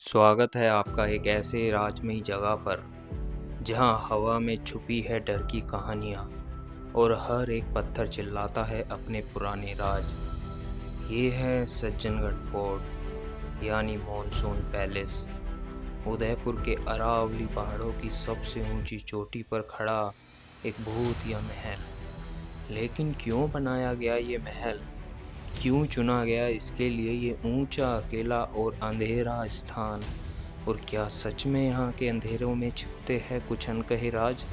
स्वागत है आपका एक ऐसे राजमयी जगह पर जहां हवा में छुपी है डर की कहानियां और हर एक पत्थर चिल्लाता है अपने पुराने राज। ये है सज्जनगढ़ फोर्ट यानी मॉनसून पैलेस। उदयपुर के अरावली पहाड़ों की सबसे ऊंची चोटी पर खड़ा एक भूत या महल। लेकिन क्यों बनाया गया ये महल, क्यों चुना गया इसके लिए ये ऊंचा अकेला और अंधेरा स्थान, और क्या सच में यहाँ के अंधेरों में छिपते हैं कुछ अनकहे राज।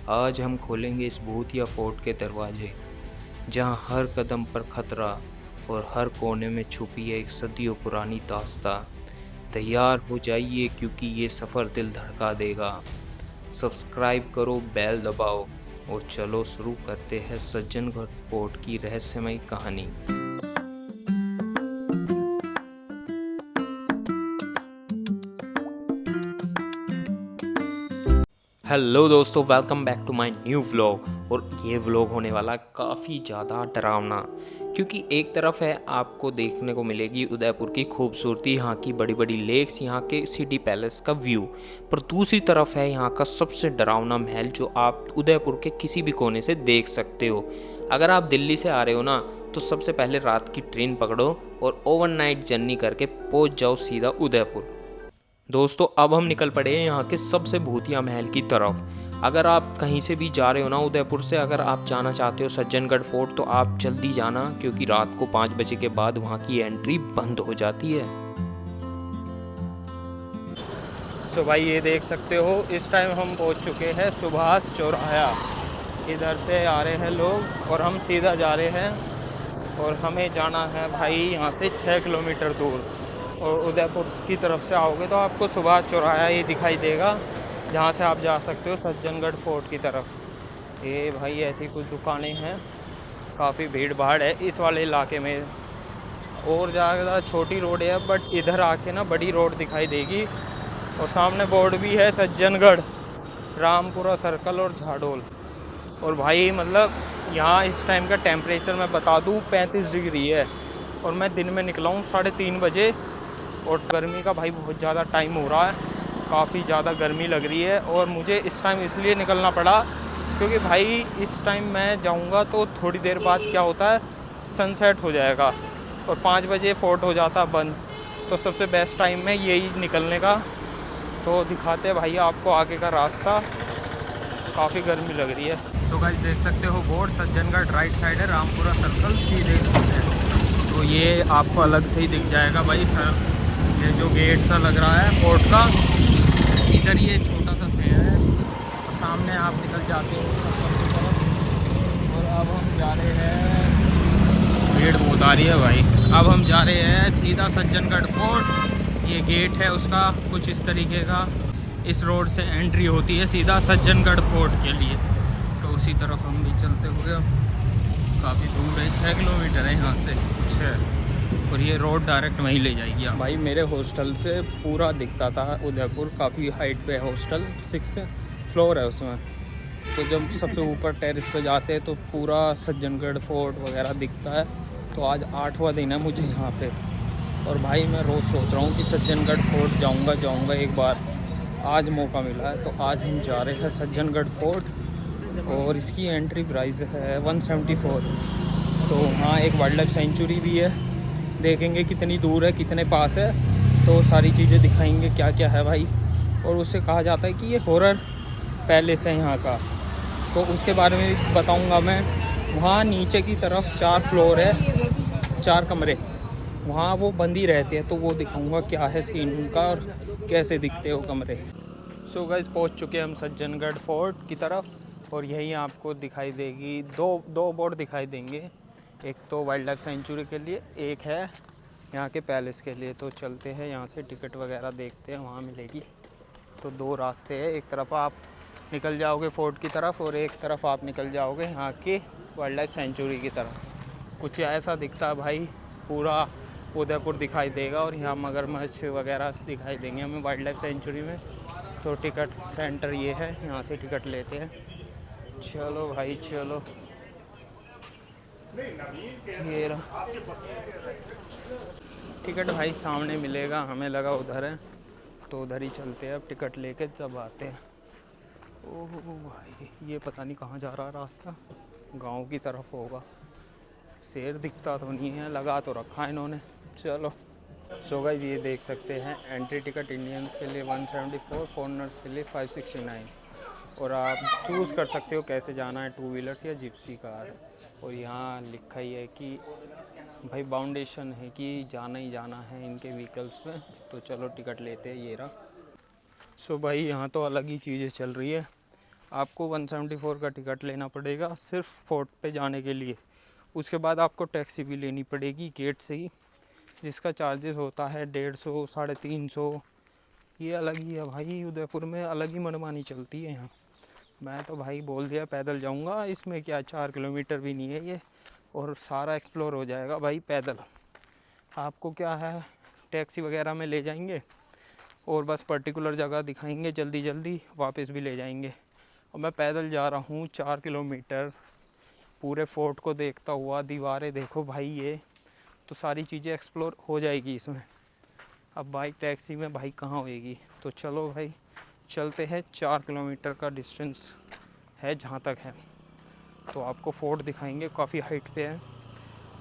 आज हम खोलेंगे इस भूतिया फोर्ट के दरवाजे, जहाँ हर कदम पर खतरा और हर कोने में छुपी है एक सदियों पुरानी दास्तां। तैयार हो जाइए क्योंकि ये सफ़र दिल धड़का देगा। सब्सक्राइब करो, बेल दबाओ और चलो शुरू करते हैं सज्जनगढ़ फोर्ट की रहस्यमयी कहानी। हेलो दोस्तों, welcome back to my new vlog. और ये व्लॉग होने वाला काफ़ी ज़्यादा डरावना, क्योंकि एक तरफ है आपको देखने को मिलेगी उदयपुर की खूबसूरती, यहाँ की बड़ी बड़ी लेक्स, यहाँ के सिटी पैलेस का व्यू, पर दूसरी तरफ है यहाँ का सबसे डरावना महल जो आप उदयपुर के किसी भी कोने से देख सकते हो। अगर आप दिल्ली से आ रहे हो ना, तो सबसे पहले रात की ट्रेन पकड़ो और ओवरनाइट जर्नी करके पहुँच जाओ सीधा उदयपुर। दोस्तों, अब हम निकल पड़े हैं यहाँ के सबसे भूतिया महल की तरफ। अगर आप कहीं से भी जा रहे हो ना उदयपुर से, अगर आप जाना चाहते हो सज्जनगढ़ फोर्ट, तो आप जल्दी जाना, क्योंकि रात को 5 बजे के बाद वहाँ की एंट्री बंद हो जाती है। तो भाई ये देख सकते हो, इस टाइम हम पहुँच चुके हैं सुभाष चौराहा। इधर से आ रहे हैं लोग और हम सीधा जा रहे हैं, और हमें जाना है भाई यहाँ से 6 किलोमीटर दूर। और उदयपुर की तरफ से आओगे तो आपको सुभाष चौराहा ही दिखाई देगा, जहाँ से आप जा सकते हो सज्जनगढ़ फोर्ट की तरफ। ये भाई ऐसी कुछ दुकानें हैं, काफ़ी भीड़ भाड़ है इस वाले इलाके में। और ज़्यादा छोटी रोड है, बट इधर आके ना बड़ी रोड दिखाई देगी। और सामने बोर्ड भी है सज्जनगढ़, रामपुरा सर्कल और झाडोल। और भाई मतलब यहाँ इस टाइम का टेम्परेचर मैं बता दूँ 35 डिग्री है, और मैं दिन में निकला हूँ 3:30 बजे। और गर्मी का भाई बहुत ज़्यादा टाइम हो रहा है, काफ़ी ज़्यादा गर्मी लग रही है। और मुझे इस टाइम इसलिए निकलना पड़ा क्योंकि भाई इस टाइम मैं जाऊंगा तो थोड़ी देर बाद क्या होता है, सनसेट हो जाएगा और 5 बजे फोर्ट हो जाता बंद। तो सबसे बेस्ट टाइम में यही निकलने का। तो दिखाते हैं भाई आपको आगे का रास्ता, काफ़ी गर्मी लग रही है। तो गाइस देख सकते हो बोर्ड, सज्जनगढ़ राइट साइड है, रामपुरा सर्कल सीधे है। तो ये आपको अलग से ही दिख जाएगा भाई सर, ये जो गेट सा लग रहा है फोर्ट का। इधर ये छोटा सा फेयर है और सामने आप निकल जाते हो की तरफ। और अब हम जा रहे हैं, भीड़ बहुत आ रही है भाई, अब हम जा रहे हैं सीधा सज्जनगढ़ फोर्ट। ये गेट है उसका कुछ इस तरीके का, इस रोड से एंट्री होती है सीधा सज्जनगढ़ फोर्ट के लिए। तो उसी तरफ हम भी चलते हुए, अब काफ़ी दूर है, 6 किलोमीटर है यहाँ से 6, और ये रोड डायरेक्ट वहीं ले जाएगी। भाई मेरे हॉस्टल से पूरा दिखता था उदयपुर, काफ़ी हाइट पे है हॉस्टल, 6 फ्लोर है उसमें। तो जब सबसे ऊपर टेरेस पे जाते हैं तो पूरा सज्जनगढ़ फोर्ट वगैरह दिखता है। तो आज 8वां दिन है मुझे यहाँ पे, और भाई मैं रोज़ सोच रहा हूँ कि सज्जनगढ़ फोर्ट जाऊँगा एक बार। आज मौका मिला है, तो आज हम जा रहे हैं सज्जनगढ़ फोर्ट। और इसकी एंट्री प्राइस है 174। तो वहाँ एक वाइल्ड लाइफ सेंचुरी भी है, देखेंगे कितनी दूर है कितने पास है, तो सारी चीज़ें दिखाएंगे क्या क्या है भाई। और उससे कहा जाता है कि ये हॉरर पैलेस है यहाँ का, तो उसके बारे में भी बताऊँगा मैं। वहाँ नीचे की तरफ 4 फ्लोर है, 4 कमरे, वहाँ वो बंद ही रहते हैं, तो वो दिखाऊँगा क्या है सीन उनका और कैसे दिखते हो कमरे। सो गाइस पहुँच चुके हैं हम सज्जनगढ़ फोर्ट की तरफ, और यही आपको दिखाई देगी, दो बोर्ड दिखाई देंगे, एक तो वाइल्ड लाइफ सेंचुरी के लिए, एक है यहाँ के पैलेस के लिए। तो चलते हैं यहाँ से, टिकट वगैरह देखते हैं, वहाँ मिलेगी। तो 2 रास्ते हैं, एक तरफ आप निकल जाओगे फोर्ट की तरफ और एक तरफ आप निकल जाओगे यहाँ की वाइल्ड लाइफ सेंचुरी की तरफ। कुछ ऐसा दिखता है भाई, पूरा उदयपुर दिखाई देगा, और यहाँ मगरमच्छ वगैरह दिखाई देंगे हमें वाइल्ड लाइफ सेंचुरी में। तो टिकट सेंटर ये है, यहाँ से टिकट लेते हैं। चलो भाई चलो, ये टिकट भाई सामने मिलेगा, हमें लगा उधर है, तो उधर ही चलते हैं अब, टिकट लेके जब आते हैं। ओह भाई, ये पता नहीं कहाँ जा रहा रास्ता, गांव की तरफ होगा। शेर दिखता तो नहीं है, लगा तो रखा है इन्होंने। चलो सो गाइस, ये देख सकते हैं एंट्री टिकट इंडियंस के लिए 174, फॉरेनर्स के लिए 569। और आप चूज़ कर सकते हो कैसे जाना है, 2 व्हीलर्स या जिप्सी कार। और यहाँ लिखा ही है कि भाई बाउंडेशन है कि जाना ही जाना है इनके व्हीकल्स में। तो चलो टिकट लेते हैं, ये रहा। सो भाई यहाँ तो अलग ही चीज़ें चल रही है। आपको 174 का टिकट लेना पड़ेगा सिर्फ फोर्ट पे जाने के लिए। उसके बाद आपको टैक्सी भी लेनी पड़ेगी गेट से ही, जिसका चार्जेस होता है 150, 350। ये अलग ही है भाई, उदयपुर में अलग ही मनमानी चलती है यहाँ। मैं तो भाई बोल दिया पैदल जाऊँगा, इसमें क्या 4 किलोमीटर भी नहीं है ये, और सारा एक्सप्लोर हो जाएगा भाई पैदल। आपको क्या है, टैक्सी वगैरह में ले जाएंगे और बस पर्टिकुलर जगह दिखाएंगे, जल्दी जल्दी वापस भी ले जाएंगे। और मैं पैदल जा रहा हूँ 4 किलोमीटर पूरे फोर्ट को देखता हुआ। दीवारें देखो भाई, ये तो सारी चीज़ें एक्सप्लोर हो जाएगी इसमें। अब बाइक टैक्सी में भाई कहाँ होएगी। तो चलो भाई चलते हैं, 4 किलोमीटर का डिस्टेंस है जहाँ तक है। तो आपको फोर्ट दिखाएंगे, काफ़ी हाइट पे है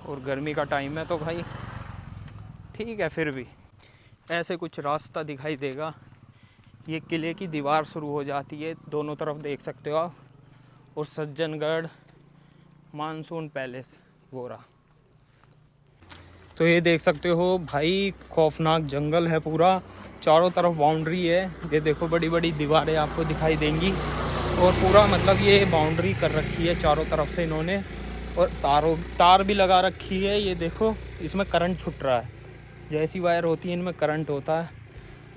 और गर्मी का टाइम है तो भाई ठीक है। फिर भी ऐसे कुछ रास्ता दिखाई देगा। ये किले की दीवार शुरू हो जाती है, दोनों तरफ देख सकते हो आप। और सज्जनगढ़ मानसून पैलेस वो रहा। तो ये देख सकते हो भाई, खौफनाक जंगल है पूरा, चारों तरफ बाउंड्री है। ये देखो बड़ी बड़ी दीवारें आपको दिखाई देंगी और पूरा मतलब ये बाउंड्री कर रखी है चारों तरफ से इन्होंने। और तार भी लगा रखी है। ये देखो इसमें करंट छूट रहा है, जैसी वायर होती है इनमें करंट होता है।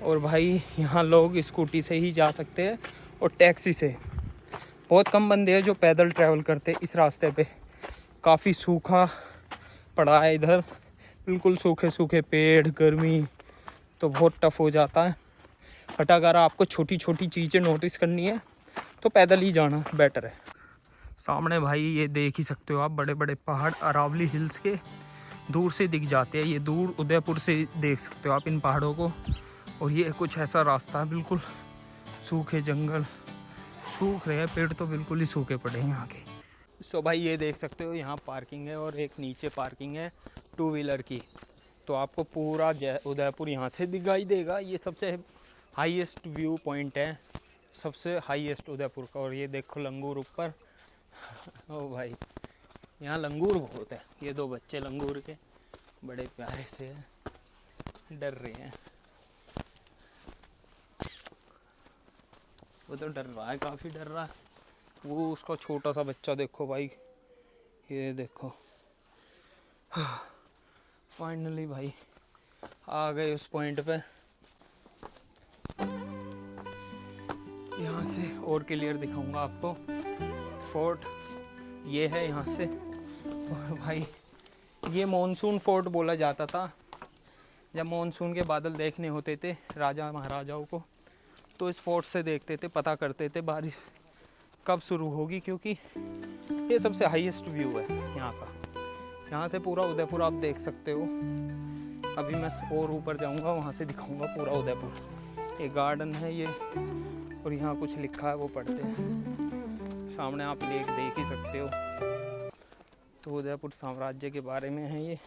और भाई यहाँ लोग स्कूटी से ही जा सकते हैं और टैक्सी से। बहुत कम बंदे हैं जो पैदल ट्रैवल करते इस रास्ते पे। काफ़ी सूखा पड़ा है इधर, बिल्कुल सूखे सूखे पेड़, गर्मी तो बहुत टफ हो जाता है। बट अगर आपको छोटी छोटी चीज़ें नोटिस करनी है तो पैदल ही जाना बेटर है। सामने भाई ये देख ही सकते हो आप, बड़े बड़े पहाड़ अरावली हिल्स के दूर से दिख जाते हैं। ये दूर उदयपुर से देख सकते हो आप इन पहाड़ों को। और ये कुछ ऐसा रास्ता है, बिल्कुल सूखे जंगल, सूख रहे हैं पेड़ तो बिल्कुल ही सूखे पड़े हैं यहाँ के। सो भाई ये देख सकते हो यहाँ पार्किंग है और एक नीचे पार्किंग है 2 व्हीलर की। तो आपको पूरा उदयपुर यहाँ से दिखाई देगा। ये सबसे हाईएस्ट व्यू पॉइंट है, सबसे हाईएस्ट उदयपुर का। और ये देखो लंगूर ऊपर। ओ भाई यहाँ लंगूर बहुत है। ये 2 बच्चे लंगूर के बड़े प्यारे से हैं, डर रहे हैं। वो तो डर रहा है, काफ़ी डर रहा है। वो उसका छोटा सा बच्चा देखो भाई, ये देखो। फाइनली भाई आ गए उस पॉइंट पे। यहाँ से और क्लियर दिखाऊंगा आपको फोर्ट। ये है यहाँ से। और भाई ये मॉनसून फोर्ट बोला जाता था। जब मॉनसून के बादल देखने होते थे राजा महाराजाओं को, तो इस फोर्ट से देखते थे, पता करते थे बारिश कब शुरू होगी, क्योंकि ये सबसे हाईएस्ट व्यू है यहाँ का। यहाँ से पूरा उदयपुर आप देख सकते हो। अभी मैं और ऊपर जाऊँगा, वहाँ से दिखाऊँगा पूरा उदयपुर। ये गार्डन है ये, और यहाँ कुछ लिखा है वो पढ़ते हैं। सामने आप लेक देख ही सकते हो। तो उदयपुर साम्राज्य के बारे में है ये।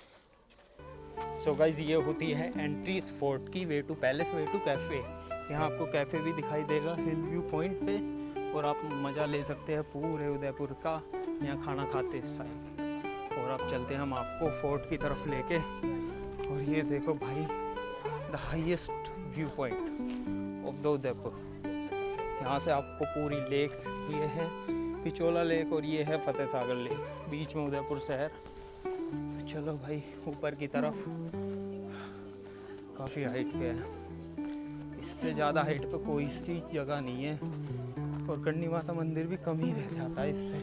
सो गाइस ये होती है एंट्री इस फोर्ट की। Way to palace, way to cafe. यहाँ आपको कैफ़े भी दिखाई देगा हिल व्यू पॉइंट पे, और आप मज़ा ले सकते हैं पूरे उदयपुर का यहाँ खाना खाते साथ। और अब चलते हैं हम आपको फोर्ट की तरफ लेके। और ये देखो भाई, the highest view point of the Udaipur. यहाँ से आपको पूरी लेक्स, ये है पिचोला लेक और ये है फतेह सागर लेक, बीच में उदयपुर शहर। तो चलो भाई ऊपर की तरफ, काफ़ी हाइट पे है। इससे ज़्यादा हाइट पे कोई सी जगह नहीं है। और करनी माता मंदिर भी कम ही रह जाता है इससे।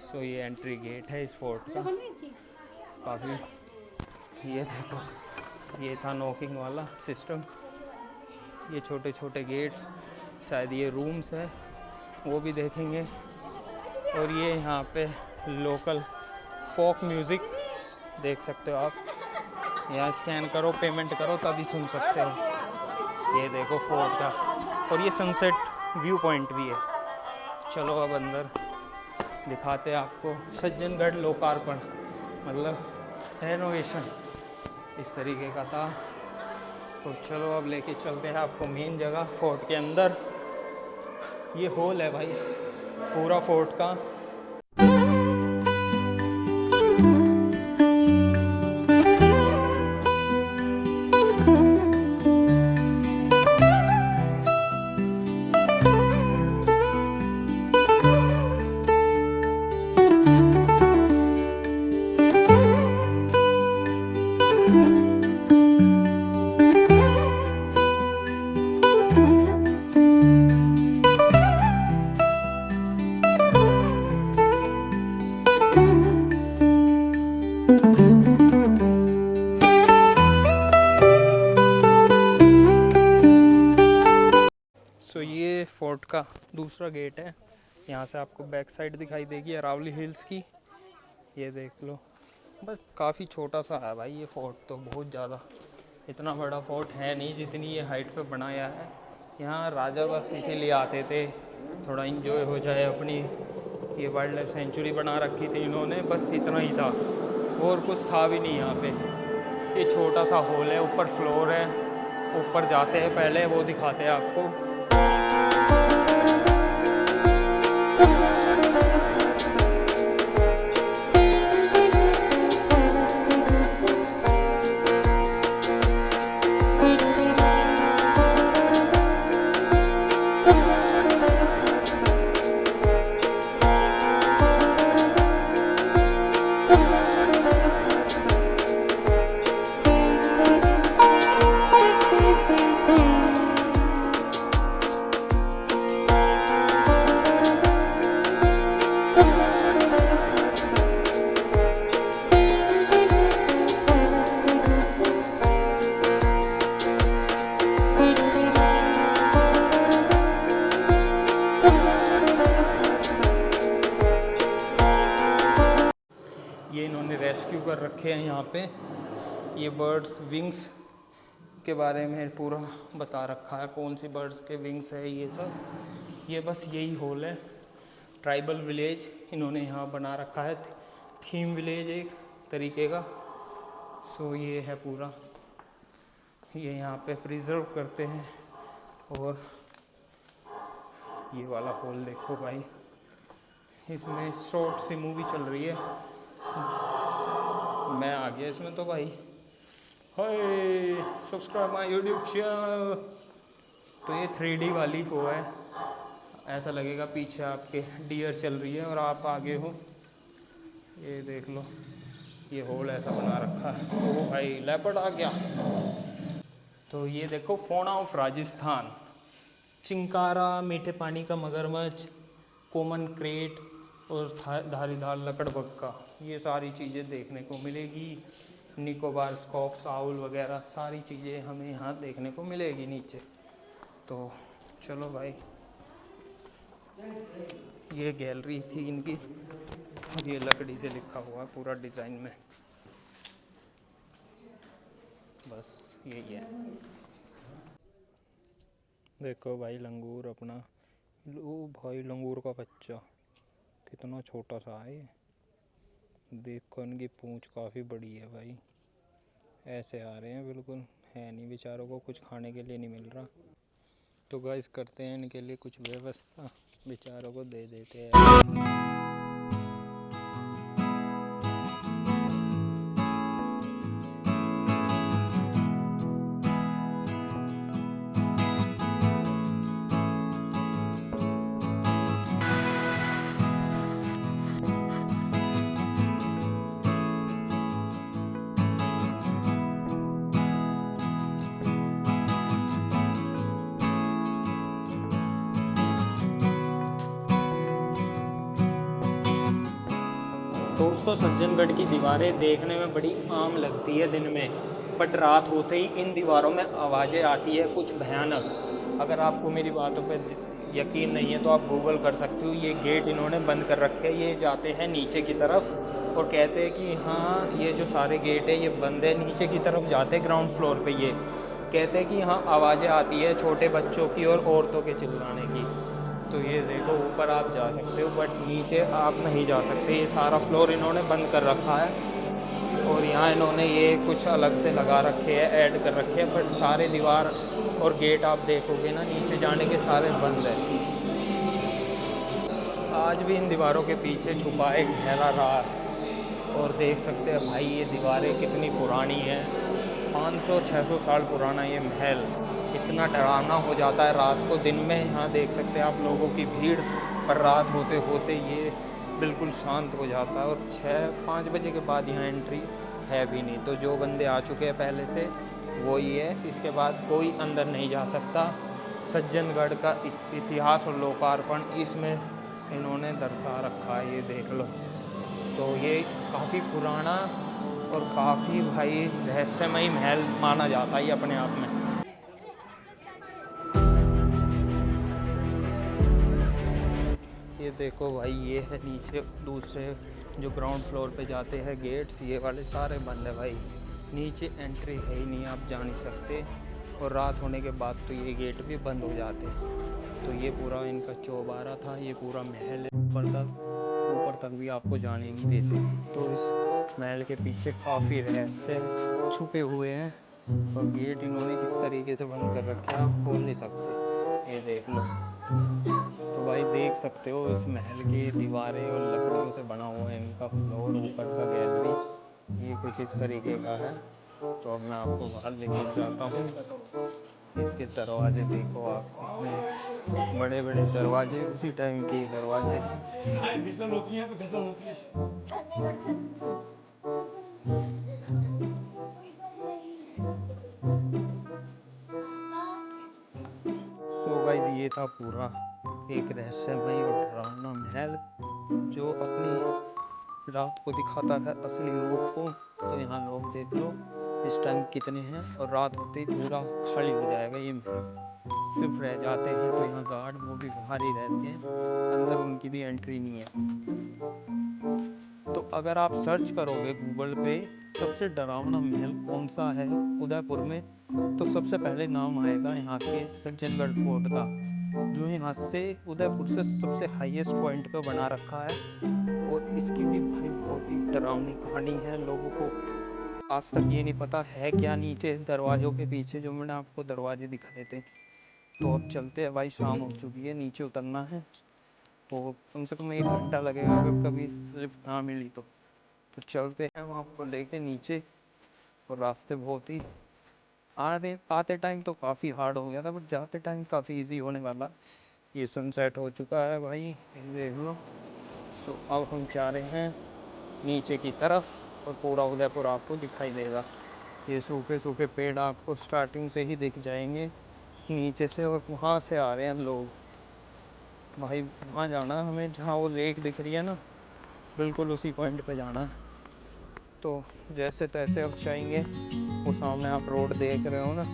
सो ये एंट्री गेट है इस फोर्ट का। काफ़ी, ये देखो, ये था नॉकिंग वाला सिस्टम। ये छोटे छोटे गेट्स, शायद ये रूम्स है, वो भी देखेंगे। और ये यहाँ पे लोकल फोक म्यूज़िक देख सकते हो आप। यहाँ स्कैन करो, पेमेंट करो तभी सुन सकते हो। ये देखो फोर्ट का, और ये सनसेट व्यू पॉइंट भी है। चलो अब अंदर दिखाते हैं आपको। सज्जनगढ़ लोकार्पण मतलब रेनोवेशन इस तरीके का था। तो चलो अब लेके चलते हैं आपको मेन जगह, फोर्ट के अंदर। ये हॉल है भाई पूरा फोर्ट का। सो ये फोर्ट का दूसरा गेट है। यहाँ से आपको बैक साइड दिखाई देगी अरावली हिल्स की। ये देख लो, बस काफ़ी छोटा सा है भाई ये फोर्ट, तो बहुत ज़्यादा इतना बड़ा फोर्ट है नहीं जितनी ये हाइट पे बनाया है। यहाँ राजा बस इसीलिए आते थे, थोड़ा इंजॉय हो जाए अपनी। ये वाइल्ड लाइफ सेंचुरी बना रखी थी इन्होंने, बस इतना ही था और कुछ था भी नहीं यहाँ पे। ये छोटा सा हॉल है, ऊपर फ्लोर है, ऊपर जाते हैं पहले, वो दिखाते हैं आपको। ये इन्होंने रेस्क्यू कर रखे हैं यहाँ पे। ये बर्ड्स विंग्स के बारे में पूरा बता रखा है, कौन सी बर्ड्स के विंग्स है ये सब। ये बस यही हॉल है। ट्राइबल विलेज इन्होंने यहाँ बना रखा है, थीम विलेज एक तरीके का। सो ये है पूरा, ये यहाँ पे प्रिजर्व करते हैं। और ये वाला हॉल देखो भाई, इसमें शॉर्ट सी मूवी चल रही है। मैं आ गया इसमें तो भाई। हाय, सब्सक्राइब माय यूट्यूब चैनल। तो ये 3D वाली को है, ऐसा लगेगा पीछे आपके डियर चल रही है और आप आगे हो। ये देख लो, ये हॉल ऐसा बना रखा है। ओ भाई, लेपर्ड आ गया। तो ये देखो, फौना ऑफ राजस्थान, चिंकारा, मीठे पानी का मगरमच्छ, कॉमन क्रेट और धारीदार लकड़बग्गा, ये सारी चीज़ें देखने को मिलेगी। निकोबार स्कॉप्स, आउल वगैरह सारी चीज़ें हमें यहाँ देखने को मिलेगी नीचे। तो चलो भाई, ये गैलरी थी इनकी, ये लकड़ी से लिखा हुआ है पूरा डिज़ाइन में। बस यही है। देखो भाई, लंगूर अपना, लो भाई, लंगूर का बच्चा कितना छोटा सा है ये। देखो इनकी पूंछ काफ़ी बड़ी है भाई। ऐसे आ रहे हैं, बिल्कुल है नहीं, बेचारों को कुछ खाने के लिए नहीं मिल रहा। तो गाइस करते हैं इनके लिए कुछ व्यवस्था, बेचारों को दे देते हैं। दोस्तों, सज्जनगढ़ की दीवारें देखने में बड़ी आम लगती है दिन में, बट रात होते ही इन दीवारों में आवाज़ें आती है कुछ भयानक। अगर आपको मेरी बातों पे यकीन नहीं है तो आप गूगल कर सकते हो। ये गेट इन्होंने बंद कर रखे हैं, ये जाते हैं नीचे की तरफ। और कहते हैं कि हाँ ये जो सारे गेट है ये बंद है। नीचे की तरफ जाते हैं ग्राउंड फ्लोर पे, ये कहते हैं कि हाँ आवाज़ें आती है छोटे बच्चों की और औरतों के चिल्लाने की। तो ये देखो ऊपर आप जा सकते हो बट नीचे आप नहीं जा सकते, ये सारा फ्लोर इन्होंने बंद कर रखा है। और यहाँ इन्होंने ये कुछ अलग से लगा रखे हैं, ऐड कर रखे हैं, बट सारे दीवार और गेट आप देखोगे ना नीचे जाने के सारे बंद है। आज भी इन दीवारों के पीछे छुपा एक गहरा राज। और देख सकते हैं भाई ये दीवारें कितनी पुरानी हैं, 500-600 साल पुराना ये महल। इतना डरावना हो जाता है रात को, दिन में यहाँ देख सकते हैं आप लोगों की भीड़, पर रात होते होते ये बिल्कुल शांत हो जाता है। और 6-5 बजे के बाद यहाँ एंट्री है भी नहीं, तो जो बंदे आ चुके हैं पहले से वो ही है, इसके बाद कोई अंदर नहीं जा सकता। सज्जनगढ़ का इतिहास और लोकार्पण इसमें इन्होंने दर्शा रखा है, ये देख लो। तो ये काफ़ी पुराना और काफ़ी भाई रहस्यमयी महल माना जाता है ये अपने आप में। ये देखो भाई ये है नीचे दूसरे जो ग्राउंड फ्लोर पे जाते हैं गेट्स, ये वाले सारे बंद है भाई, नीचे एंट्री है ही नहीं, आप जा नहीं सकते। और रात होने के बाद तो ये गेट भी बंद हो जाते हैं। तो ये पूरा इनका चौबारा था, ये पूरा महल है, ऊपर तक भी आपको जाने नहीं देते। तो इस महल के पीछे काफ़ी रहस्य छुपे हुए हैं और गेट इन्होंने इस तरीके से बंद कर रखे हैं, आप खोल नहीं सकते। ये देख लो। तो भाई देख सकते हो इस महल की दीवारें और लकड़ियों से बना हुआ है इनका फ्लोर, ऊपर का गैलरी ये कुछ इस तरीके का है। तो अब मैं आपको बाहर लेके जाता हूँ। इसके दरवाजे देखो आप, कितने बड़े बड़े दरवाजे, उसी टाइम के दरवाजे। सो गाइस ये था पूरा एक रहस्यमय और डरावना महल जो अपनी रात को दिखाता है असली रूप को। तो यहाँ लोग देख लो इस टाइम कितने हैं, और रात होते ही पूरा खाली हो जाएगा ये महल, सिर्फ रह जाते हैं तो यहाँ गार्ड वो भी बाहर ही रहते हैं, अंदर उनकी भी एंट्री नहीं है। तो अगर आप सर्च करोगे गूगल पे सबसे डरावना महल कौन सा है उदयपुर में, तो सबसे पहले नाम आएगा यहाँ के सज्जनगढ़ फोर्ट का, जो यहाँ से उदयपुर से सबसे हाईएस्ट पॉइंट पे बना रखा है। और इसकी भी भाई बहुत ही डरावनी कहानी है, लोगों को आज तक ये नहीं पता है क्या नीचे दरवाज़ों के पीछे, जो मैंने आपको दरवाजे दिखाए थे। तो अब चलते हैं भाई, शाम हो चुकी है, नीचे उतरना है, तो कम से कम 1 घंटा लगेगा अगर कभी लिफ्ट ना मिली तो चलते हैं वहाँ पर लेके नीचे। और रास्ते बहुत ही आते टाइम तो काफ़ी हार्ड हो गया था, बट जाते टाइम काफ़ी इजी होने वाला। ये सनसेट हो चुका है भाई, ये देख लो। सो अब हम जा रहे हैं नीचे की तरफ और पूरा उदयपुर आपको दिखाई देगा। ये सूखे सूखे पेड़ आपको स्टार्टिंग से ही दिख जाएंगे नीचे से, और वहाँ से आ रहे हैं लोग भाई। वहाँ जाना है हमें जहाँ वो लेक दिख रही है ना, बिल्कुल उसी पॉइंट पे जाना है। तो जैसे तैसे अब जाएंगे, वो सामने आप रोड देख रहे हो ना,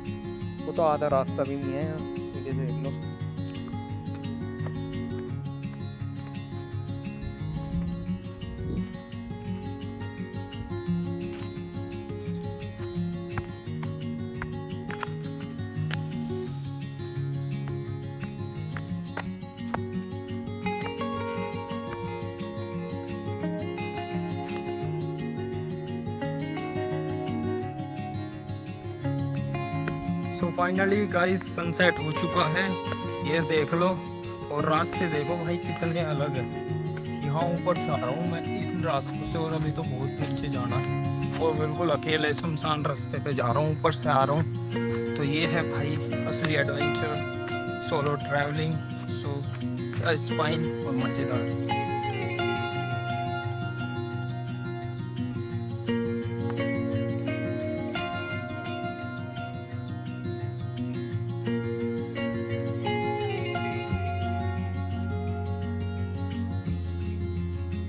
वो तो आधा रास्ता भी नहीं है यहाँ, ये देख लो। सो फाइनली गाइस सनसेट हो चुका है, ये देख लो। और रास्ते देखो भाई कितने अलग है। यहाँ ऊपर से आ रहा हूँ मैं इस रास्ते से, और अभी तो बहुत नीचे जाना है, और बिल्कुल अकेले सुनसान रास्ते पे जा रहा हूँ, ऊपर से आ रहा हूँ। तो ये है भाई असली adventure, solo travelling. So it's fine और मज़ेदार।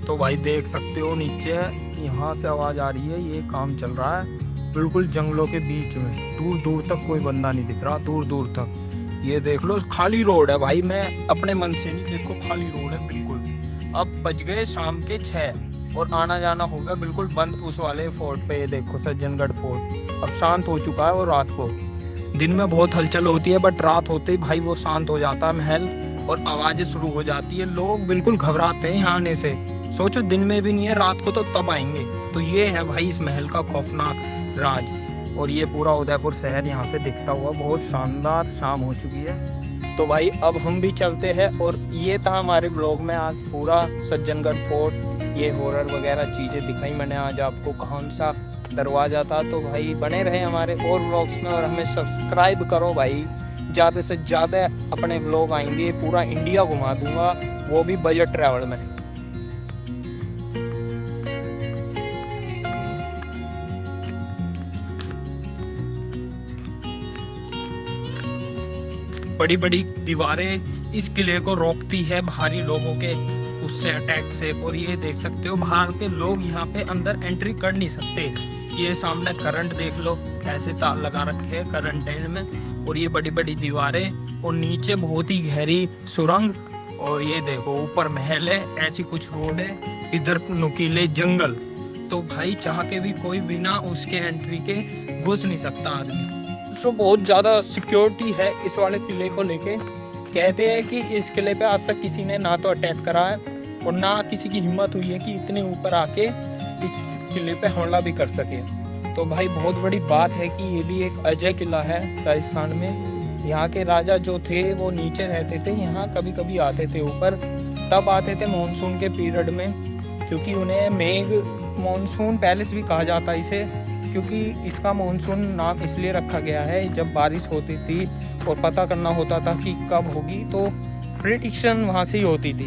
तो भाई देख सकते हो नीचे यहाँ से आवाज़ आ रही है, ये काम चल रहा है बिल्कुल जंगलों के बीच में, दूर दूर तक कोई बंदा नहीं दिख रहा, दूर दूर तक। ये देख लो खाली रोड है भाई, मैं अपने मन से नहीं, देखो खाली रोड है बिल्कुल। अब बज गए शाम के 6 और आना जाना होगा बिल्कुल बंद उस वाले फोर्ट पे। ये देखो सज्जनगढ़ फोर्ट अब शांत हो चुका है। और रात को, दिन में बहुत हलचल होती है बट रात होते ही भाई वो शांत हो जाता है महल और आवाज़ें शुरू हो जाती है। लोग बिल्कुल घबराते हैं यहाँ आने से। सोचो दिन में भी नहीं है, रात को तो तब आएंगे। तो ये है भाई इस महल का खौफनाक राज। और ये पूरा उदयपुर शहर यहाँ से दिखता हुआ बहुत शानदार शाम हो चुकी है। तो भाई अब हम भी चलते हैं। और ये था हमारे ब्लॉग में आज पूरा सज्जनगढ़ फोर्ट, ये हॉरर वगैरह चीज़ें दिखाई मैंने आज आपको, कौन सा दरवाज़ा था। तो भाई बने रहे हमारे और ब्लॉग्स में और हमें सब्सक्राइब करो भाई। ज़्यादा से ज़्यादा अपने ब्लॉग आएंगे, पूरा इंडिया घुमा दूंगा, वो भी बजट ट्रैवल में। बड़ी बड़ी दीवारें इस किले को रोकती है भारी लोगों के उससे अटैक से। और ये देख सकते हो बाहर के लोग यहाँ पे अंदर एंट्री कर नहीं सकते। ये सामने करंट देख लो, ऐसे तार लगा रखे हैं करंट में। और ये बड़ी बड़ी दीवारें और नीचे बहुत ही गहरी सुरंग। और ये देखो ऊपर महल है, ऐसी कुछ रोड है, इधर नुकीले जंगल। तो भाई चाह के भी कोई बिना उसके एंट्री के घुस नहीं सकता आदमी। तो बहुत ज़्यादा सिक्योरिटी है इस वाले किले को लेके। कहते हैं कि इस किले पे आज तक किसी ने ना तो अटैक करा है और ना किसी की हिम्मत हुई है कि इतने ऊपर आके इस किले पे हमला भी कर सके। तो भाई बहुत बड़ी बात है कि ये भी एक अजय किला है राजस्थान में। यहाँ के राजा जो थे वो नीचे रहते थे, यहाँ कभी कभी आते थे ऊपर। तब आते थे मानसून के पीरियड में, क्योंकि उन्हें मेघ मानसून पैलेस भी कहा जाता है इसे, क्योंकि इसका मानसून नाम इसलिए रखा गया है। जब बारिश होती थी और पता करना होता था कि कब होगी, तो प्रेडिक्शन वहाँ से ही होती थी।